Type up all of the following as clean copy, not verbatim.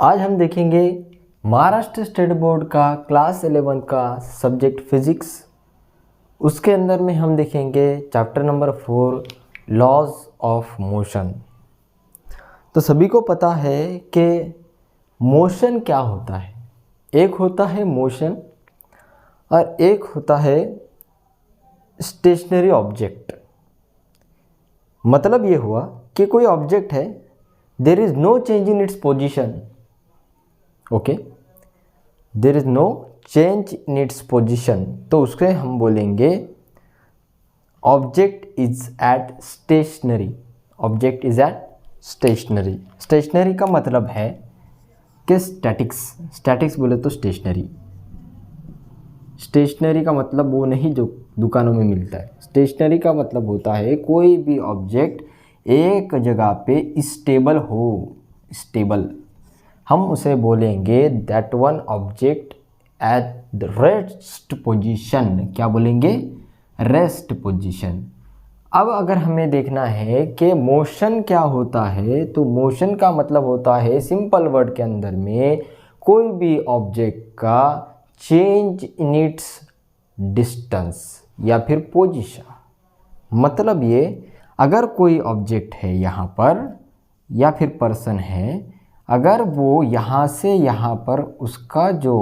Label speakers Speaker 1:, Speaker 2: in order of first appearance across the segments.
Speaker 1: आज हम देखेंगे महाराष्ट्र स्टेट बोर्ड का क्लास 11 का सब्जेक्ट फिजिक्स। उसके अंदर में हम देखेंगे chapter number 4 laws of motion. तो सभी को पता है कि मोशन क्या होता है। एक होता है मोशन और एक होता है स्टेशनरी ऑब्जेक्ट। मतलब ये हुआ कि कोई ऑब्जेक्ट है, there is no change in its position. Okay, there is no change in its position, तो उसके हम बोलेंगे object is at stationary. Object is at stationary. Stationary का मतलब है कि स्टैटिक्स। स्टैटिक्स बोले तो स्टेशनरी। स्टेशनरी का मतलब वो नहीं जो दुकानों में मिलता है। स्टेशनरी का मतलब होता है कोई भी ऑब्जेक्ट एक जगह पे स्टेबल हो। स्टेबल हम उसे बोलेंगे that one object at the rest position. क्या बोलेंगे? Rest position. अब अगर हमें देखना है कि मोशन क्या होता है, तो मोशन का मतलब होता है सिंपल वर्ड के अंदर में कोई भी ऑब्जेक्ट का चेंज इन इट्स डिस्टेंस या फिर पोजीशन। मतलब ये, अगर कोई ऑब्जेक्ट है यहाँ पर या फिर पर्सन है, अगर वो यहाँ से यहाँ पर उसका जो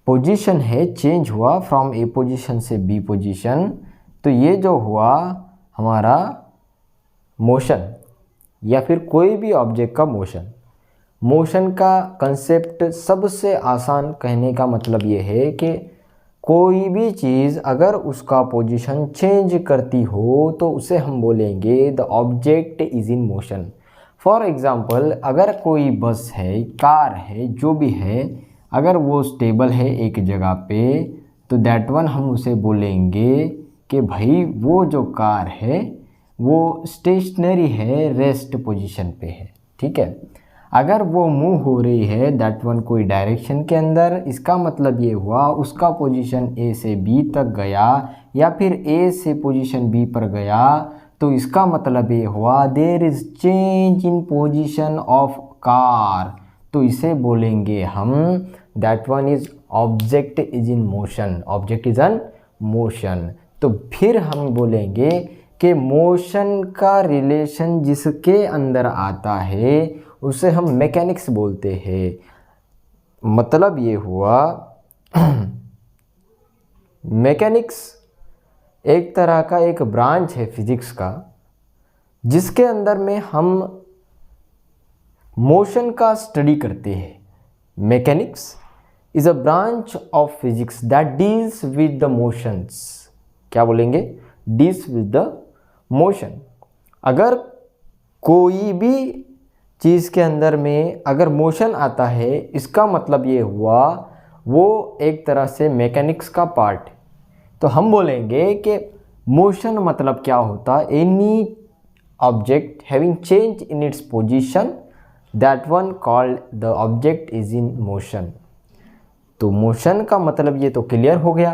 Speaker 1: पोजीशन है चेंज हुआ फ्रॉम ए पोजीशन से बी पोजीशन, तो ये जो हुआ हमारा मोशन या फिर कोई भी ऑब्जेक्ट का मोशन। मोशन का कंसेप्ट सबसे आसान कहने का मतलब ये है कि कोई भी चीज़ अगर उसका पोजीशन चेंज करती हो तो उसे हम बोलेंगे the object is in motion. For example, अगर कोई बस है, कार है, जो भी है, अगर वो स्टेबल है एक जगह पे, तो दैट वन हम उसे बोलेंगे कि भाई वो जो कार है वो स्टेशनरी है, रेस्ट पोजीशन पे है। ठीक है। अगर वो मूव हो रही है दैट वन कोई डायरेक्शन के अंदर, इसका मतलब ये हुआ उसका पोजीशन ए से बी तक गया या फिर ए से पोजीशन बी पर गया, तो इसका मतलब ये हुआ there is change in position of car. तो इसे बोलेंगे हम that one is object is in motion. Object is in motion. तो फिर हम बोलेंगे कि मोशन का रिलेशन जिसके अंदर आता है उसे हम मैकेनिक्स बोलते हैं। मतलब ये हुआ मैकेनिक्स एक तरह का एक ब्रांच है फिजिक्स का, जिसके अंदर में हम मोशन का स्टडी करते हैं। Mechanics is a branch of physics that deals with the motions. क्या बोलेंगे? Deals with the motion. अगर कोई भी चीज़ के अंदर में अगर मोशन आता है, इसका मतलब ये हुआ वो एक तरह से मैकेनिक्स का पार्ट है। तो हम बोलेंगे कि मोशन मतलब क्या होता है? Any object having change in its position, that one called the object is in motion. तो मोशन का मतलब ये तो क्लियर हो गया।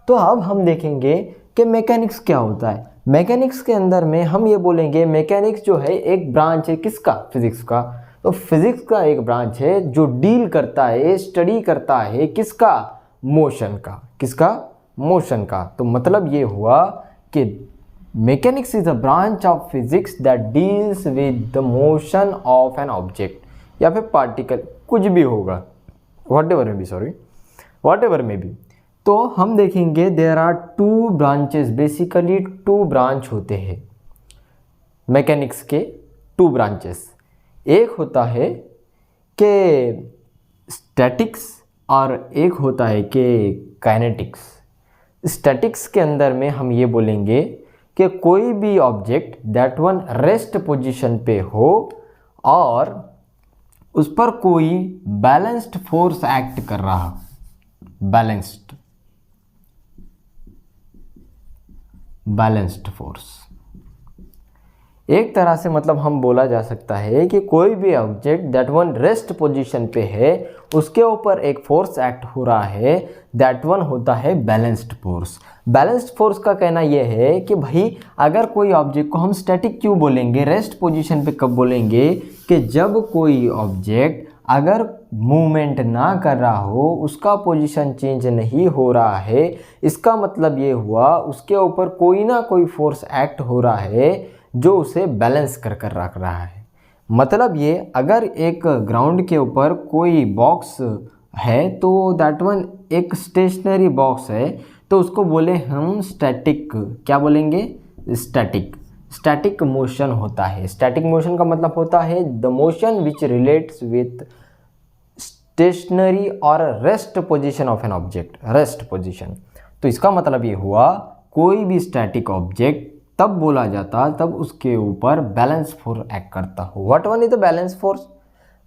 Speaker 1: तो अब हम देखेंगे कि मैकेनिक्स क्या होता है। मैकेनिक्स के अंदर में हम ये बोलेंगे मैकेनिक्स जो है एक ब्रांच है किसका? फिजिक्स का। तो फिजिक्स का एक ब्रांच है जो डील करता है, स्टडी करता है किसका? मोशन का। किसका? मोशन का। तो मतलब ये हुआ कि mechanics is a branch of physics that deals with the motion of an object या फिर पार्टिकल, कुछ भी होगा, वॉट एवर में भी। तो हम देखेंगे there are two branches, basically two branch होते हैं मैकेनिक्स के। टू ब्रांचेस, एक होता है कि स्टैटिक्स और एक होता है कि काइनेटिक्स। स्टैटिक्स के अंदर में हम ये बोलेंगे कि कोई भी object that one rest position पे हो और उस पर कोई बैलेंस्ड फोर्स एक्ट कर रहा। बैलेंस्ड फोर्स एक तरह से मतलब हम बोला जा सकता है कि कोई भी object that one rest position पे है, उसके ऊपर एक फोर्स एक्ट हो रहा है, दैट वन होता है बैलेंस्ड फोर्स। बैलेंस्ड फोर्स का कहना यह है कि भाई अगर कोई ऑब्जेक्ट को हम स्टैटिक क्यों बोलेंगे, रेस्ट पोजीशन पे कब बोलेंगे? कि जब कोई ऑब्जेक्ट अगर मूवमेंट ना कर रहा हो, उसका पोजीशन चेंज नहीं हो रहा है, इसका मतलब ये हुआ उसके ऊपर कोई ना कोई फोर्स एक्ट हो रहा है जो उसे बैलेंस कर कर रख रहा है। मतलब ये, अगर एक ग्राउंड के ऊपर कोई बॉक्स है तो दैट वन एक स्टेशनरी बॉक्स है, तो उसको बोले हम स्टैटिक। क्या बोलेंगे? स्टैटिक। स्टैटिक मोशन होता है। स्टैटिक मोशन का मतलब होता है the motion which relates with stationary और rest position of an object. Rest position, तो इसका मतलब ये हुआ कोई भी स्टैटिक ऑब्जेक्ट तब बोला जाता तब उसके ऊपर बैलेंस फोर्स एक्ट करता हो। What one is the balance force?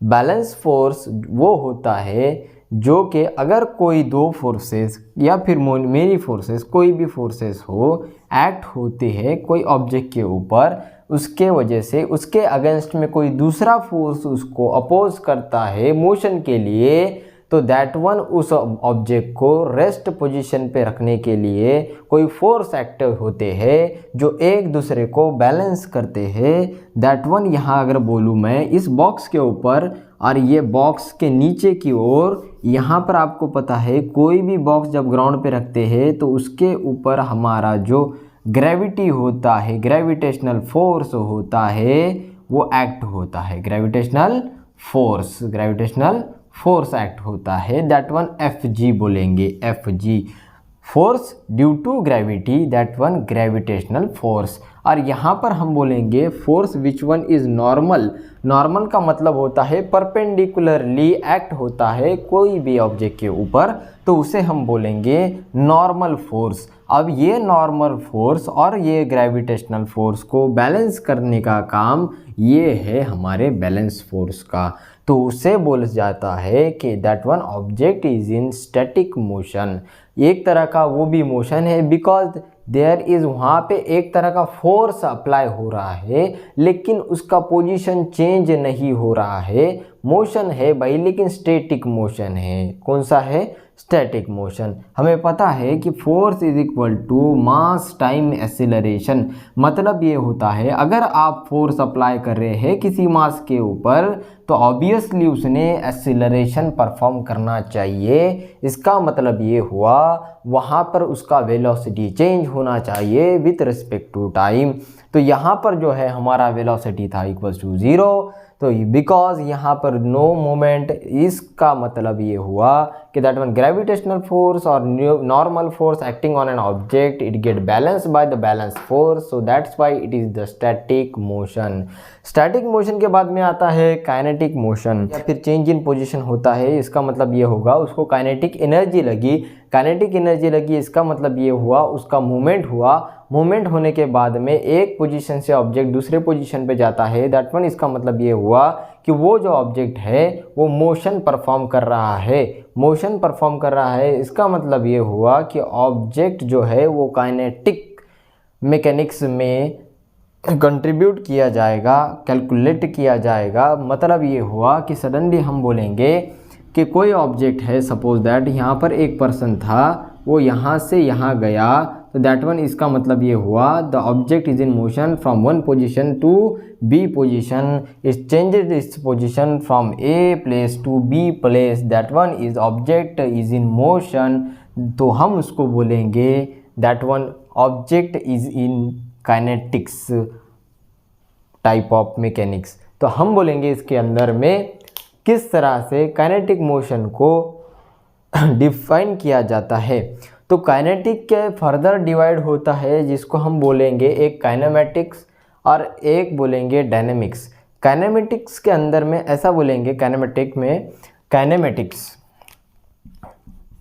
Speaker 1: Balance force वो होता है जो कि अगर कोई दो फोर्सेस या फिर मेनी फोर्सेस, कोई भी फोर्सेस हो, एक्ट होते हैं कोई ऑब्जेक्ट के ऊपर, उसके वजह से उसके अगेंस्ट में कोई दूसरा फोर्स उसको अपोज करता है मोशन के लिए, तो दैट वन उस ऑब्जेक्ट को रेस्ट पोजीशन पे रखने के लिए कोई फोर्स एक्टिव होते हैं जो एक दूसरे को बैलेंस करते हैं। दैट वन यहाँ अगर बोलूँ मैं इस बॉक्स के ऊपर और ये बॉक्स के नीचे की ओर, यहाँ पर आपको पता है कोई भी बॉक्स जब ग्राउंड पे रखते हैं तो उसके ऊपर हमारा जो ग्रेविटी होता है, ग्रेविटेशनल फोर्स होता है, वो एक्ट होता है। ग्रेविटेशनल फोर्स एक्ट होता है, दैट वन Fg बोलेंगे। Fg force due to gravity, that one gravitational force. और यहाँ पर हम बोलेंगे force which one is normal. Normal का मतलब होता है परपेंडिकुलरली एक्ट होता है कोई भी ऑब्जेक्ट के ऊपर, तो उसे हम बोलेंगे नॉर्मल फोर्स। अब ये नॉर्मल फोर्स और ये ग्रेविटेशनल फोर्स को बैलेंस करने का काम ये है हमारे बैलेंस फोर्स का, तो उसे बोला जाता है कि that one object is in static motion. एक तरह का वो भी मोशन है बिकॉज देयर इज़, वहाँ पे एक तरह का फोर्स अप्लाई हो रहा है लेकिन उसका पोजीशन चेंज नहीं हो रहा है। मोशन है भाई लेकिन स्टैटिक मोशन है। कौन सा है? Static motion. हमें पता है कि force is equal to mass time acceleration. मतलब ये होता है अगर आप फोर्स अप्लाई कर रहे हैं किसी मास के ऊपर तो ऑब्वियसली उसने एक्सीलरेशन परफॉर्म करना चाहिए। इसका मतलब ये हुआ वहाँ पर उसका वेलोसिटी चेंज होना चाहिए विथ रिस्पेक्ट टू टाइम। तो यहाँ पर जो है हमारा वेलोसिटी था इक्वल्स टू 0, तो बिकॉज यहाँ पर नो मोमेंट, इसका मतलब ये हुआ कि दैट वन ग्रेविटेशनल फोर्स और normal force acting on an object, it get balance by the balance force, so that's why it is the static motion. Static motion के बाद में आता है काइनेटिक मोशन या फिर चेंज इन पोजीशन होता है। इसका मतलब ये होगा उसको काइनेटिक एनर्जी लगी। काइनेटिक एनर्जी लगी इसका मतलब ये हुआ उसका मूवमेंट हुआ। मूवमेंट होने के बाद में एक पोजीशन से ऑब्जेक्ट दूसरे पोजीशन पे जाता है, दैट वन इसका मतलब ये हुआ कि वो जो ऑब्जेक्ट है वो मोशन परफॉर्म कर रहा है। मोशन परफॉर्म कर रहा है इसका मतलब ये हुआ कि ऑब्जेक्ट जो है वो काइनेटिक मैकेनिक्स में कंट्रीब्यूट किया जाएगा, कैलकुलेट किया जाएगा। मतलब ये हुआ कि सडनली हम बोलेंगे कि कोई ऑब्जेक्ट है, सपोज दैट यहाँ पर एक पर्सन था, वो यहाँ से यहाँ गया, तो दैट वन इसका मतलब ये हुआ the object is in motion from one position to B position, it changes its position from A place to B place, that one is object is in motion. तो हम उसको बोलेंगे that one object is in kinetics type of mechanics. तो हम बोलेंगे इसके अंदर में किस तरह से काइनेटिक मोशन को डिफाइन किया जाता है। तो काइनेटिक के फर्दर डिवाइड होता है जिसको हम बोलेंगे एक काइनेमेटिक्स और एक बोलेंगे डायनेमिक्स। काइनेमेटिक्स के अंदर में ऐसा बोलेंगे, काइनेमेटिक में काइनेमेटिक्स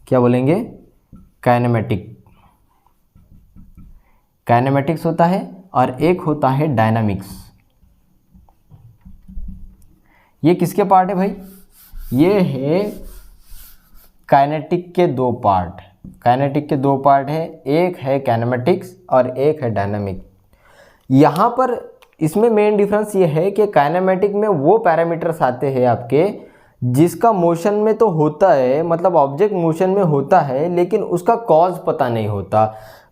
Speaker 1: क्या बोलेंगे? काइनेमेटिक्स होता है और एक होता है डायनामिक्स। ये किसके पार्ट है भाई? ये है काइनेटिक के दो पार्ट। काइनेटिक के दो पार्ट है, एक है काइनेमेटिक्स और एक है डायनामिक। यहाँ पर इसमें मेन डिफरेंस ये है कि काइनेमेटिक में वो पैरामीटर्स आते हैं आपके जिसका मोशन में तो होता है, मतलब ऑब्जेक्ट मोशन में होता है लेकिन उसका कॉज पता नहीं होता।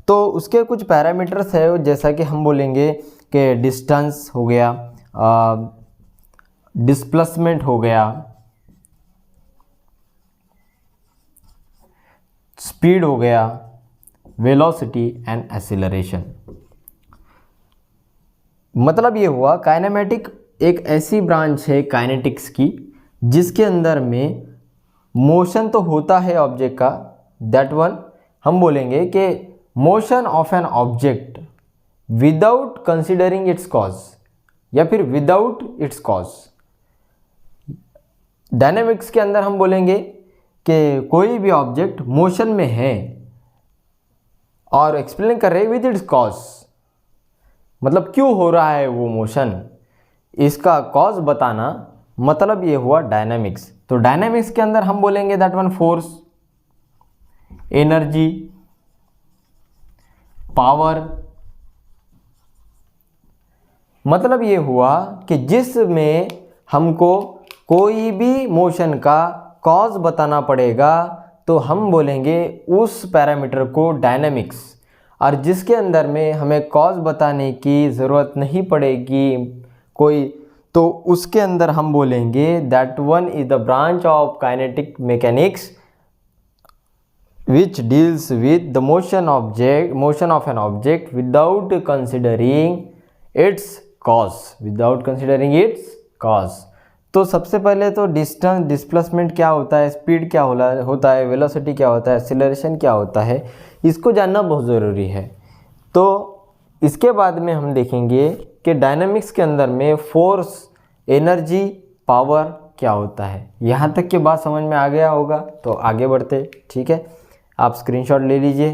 Speaker 1: तो उसके कुछ पैरामीटर्स है जैसा कि हम बोलेंगे कि डिस्टेंस हो गया, डिस्प्लेसमेंट हो गया, स्पीड हो गया, वेलोसिटी एंड एक्सीलरेशन। मतलब ये हुआ काइनेमेटिक एक ऐसी ब्रांच है काइनेटिक्स की जिसके अंदर में मोशन तो होता है ऑब्जेक्ट का, दैट वन हम बोलेंगे कि motion of an object without considering it's cause या फिर विदाउट इट्स कॉज। डायनेमिक्स के अंदर हम बोलेंगे कि कोई भी ऑब्जेक्ट मोशन में है और एक्सप्लेन कर रहे हैं विद इट्स कॉज, मतलब क्यों हो रहा है वो मोशन, इसका कॉज बताना, मतलब ये हुआ डायनामिक्स। तो डायनामिक्स के अंदर हम बोलेंगे that one force, energy, power. मतलब ये हुआ कि जिसमें हमको कोई भी मोशन का कॉज बताना पड़ेगा तो हम बोलेंगे उस पैरामीटर को डायनामिक्स, और जिसके अंदर में हमें कॉज बताने की ज़रूरत नहीं पड़ेगी कोई, तो उसके अंदर हम बोलेंगे that one is the branch of kinetic mechanics which deals with the motion of an object without considering its cause। तो सबसे पहले तो डिस्टेंस, डिस्प्लेसमेंट क्या होता है, स्पीड क्या होता है, वेलोसिटी क्या होता है, एक्सीलरेशन क्या होता है, इसको जानना बहुत ज़रूरी है। तो इसके बाद में हम देखेंगे कि डायनामिक्स के अंदर में फोर्स, एनर्जी, पावर क्या होता है। यहाँ तक की बात समझ में आ गया होगा तो आगे बढ़ते, ठीक है। आप स्क्रीनशॉट ले लीजिए।